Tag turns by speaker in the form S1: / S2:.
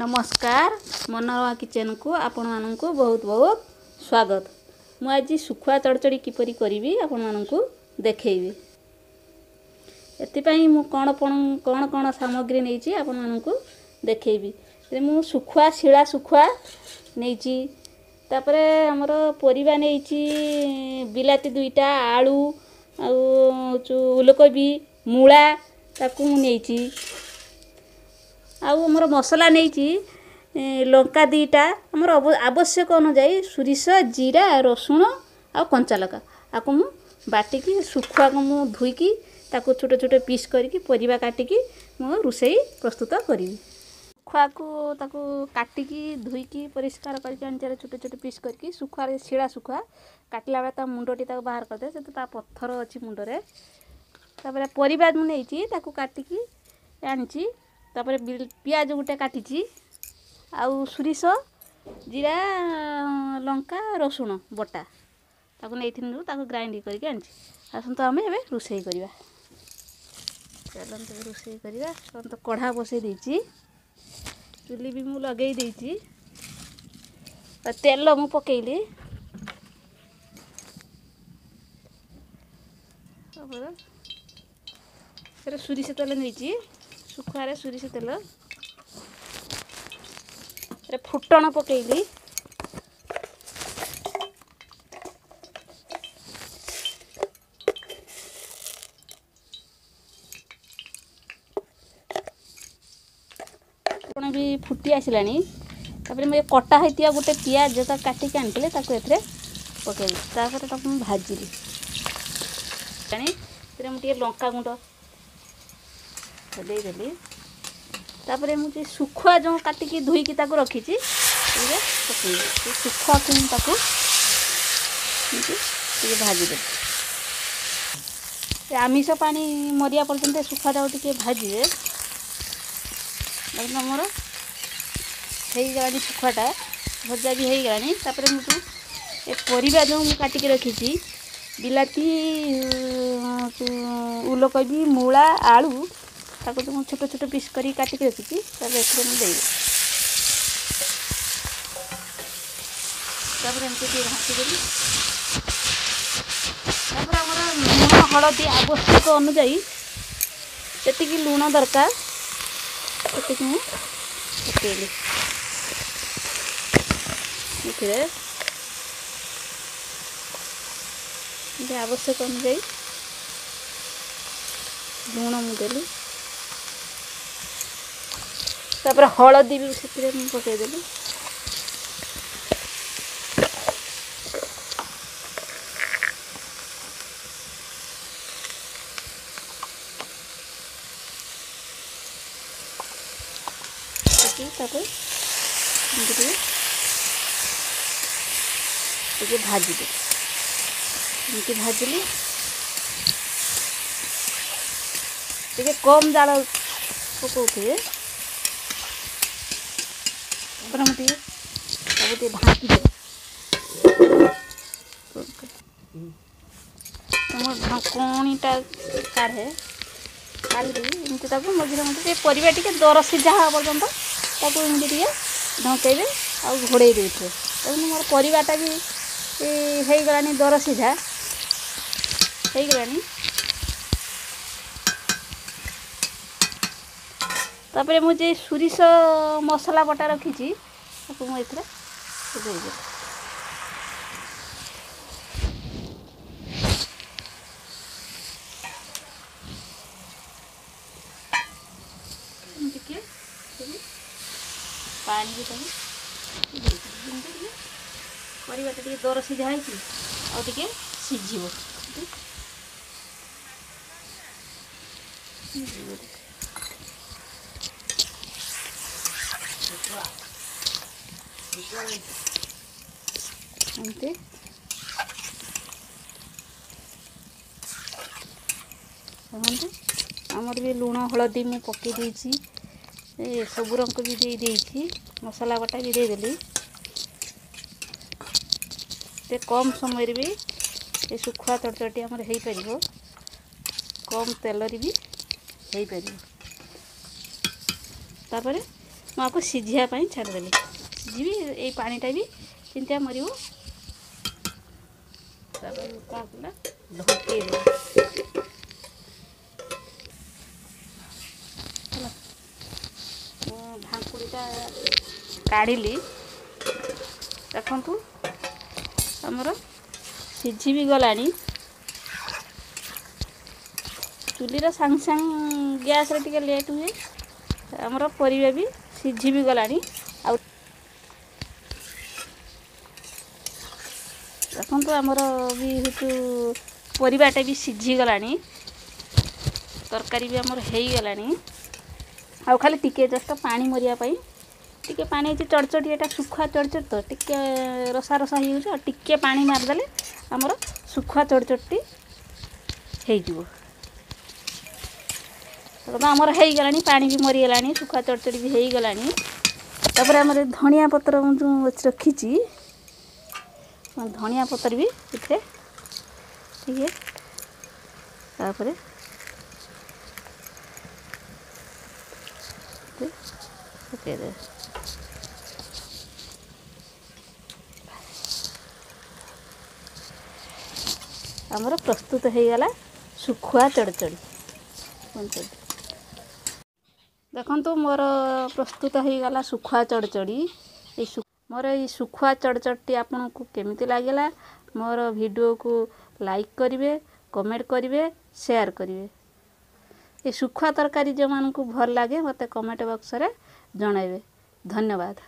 S1: नमस्कार मनोरमा किचन को आपण माननकु बहुत बहुत स्वागत। मु आज सुखुआ चडचडी किपरि करिवि आपण माननकु देखैबि। एतिपई मु कोन सामग्री नैची आपण माननकु देखैबि। रे मु सुखुआ शिळा सुखुआ नैची, तापरे हमर परिबा नैची बिलाती दुईटा आलू आ उलकोबी मूला ताकू नैची। आउ मोर मसला नैची लंका दीटा हमर आवश्यक अनुसार सुरिस जीरा रसुण आ कंचा लका आकु मु बाटिकी सुखुआ को मु धुईकी ताकू छोट छोट पीस करके परिबा काटिकी मु रुसई प्रस्तुत करी। सुखुआ को ताकू काटिकी धुईकी परिष्कार करके अंचारे छोट छोट पीस करके सुखुआ रे शिळा सुखुआ काटला बेला ता मुंडटी ताकू बाहर कर दे। से ता पत्थर अछि मुंडरे। तापरे परिबा मु नैची ताकू काटिकी आनिची। तापरे पियाज गुटे काटिची आउ सुरिस जीरा लंका रसुण बटा ताकू नैथिनु ताकू ग्राइंड करके आनिची। आसंतो हमें एबे रुसई करिवा। चलंतो रुसई करिवा। तो कढ़ा बसई देची, चुली भी मु लगेई देची, तेल मु पकेइली। तापर सुरिस तेल नैची, सुखुआ सुरिस तेल फुटण पकेइली। फुटण भी फुटी आसिलानी। तापर मैं कटा होइतिया गोटे पियाज ता काटिक आनिले ताकू एथरे पकेइली। तापर ताकू भाजिली तानी तेरे मु लंका गुंड दे देली। तापर मुझे सुखुआ जो काटिकी धुईकी ताकू रखीची पकेइली। सुखुआ को ताकू भाजी दे। आमिष पानी मरिया पर्यंत सुखुआ टे भाजिए। मोर हो गलानी सुखुआटा भजा भी हो गलानी। तापर मुझे ए परिबा जो काटिकी रखीची बिलाती उलकोबी मूला आलू ताको तो छोट छोट पीस करी काटिक रखी तापर एथरे मु देई। तापर एमती के घाटी देली। तापर हमर लूण हळदी आवश्यक अनुसार जतिकी लूण दरकार ततिकी मु पकेइली। एथरे जे आवश्यक अनुसार लूण मु देली। तापर हळदी भी सेतिरे मु पकेइ देली। तापर ये भाजी दे इनकी भाजली। टे कम जाल पकाउथे मुझे सब ढाँकी दे। तुम ढकणीटा काढ़े काढ़ी एमती मझे मझे परिबा टे दर सीझा हाँ पर्यंत ताकू एमती ढकेबे आ घोड़े देते। मोर परिबाटा भी हो गलानी दर सीझा हो गलानी। तापर मुझे सुरिस मसला बटा रखीची ताकू मु एथरे देई दे। टिके पानी भी परिबाटा टिके दर सीझा होइची आ टिके सिझिबो। एमती आमर भी लूण हलदी मु पकई देची, सब रंग भी दे देची, मसला बटा भी दे देली। ते कम समय भी ये सुखुआ चडचडी आमर हो पार, कम तेल भी हो पार। तापर मुझे सीझापी छाड़देली सीझी ये पानीटा भी चिंता मर ढके ढाकुड़ीटा काढ़ी देखु आमर सीझी भी गला चुलीर सांग सांग गैस रे टिके लेट हुए आमर परिबा भी सीझी भी गला देखो आमर भी हूँ परिबाटा भी सीझी गला तरकारी भी आमर हो गला आउ खाली टिके जस्ट पानी मरिया टिके पानी चडचडी एटा सुखुआ चडचड तो टिके रसा रसा हो टिके पानी मारदेले आमर सुखुआ चडचडी हो आमर हो गला पानी भी मरीगला सुखुआ चडचडी भी हो गला तापर आमर धनिया पत्र जो रखी धनिया पत्र भी इथे ठीक है तापर ओके दे आमर प्रस्तुत हो गला सुखुआ चडचडी देखो मोर प्रस्तुत हो गला सुखुआ चडचडी मोर ये सुखुआ चडचडी आपन को केमिति लागला मोर वीडियो को लाइक करिवे कमेंट करिवे शेयर करिवे ये सुखुआ तरकारी जो मान को भल लागे मते कमेंट बॉक्स रे जणाइबे धन्यवाद।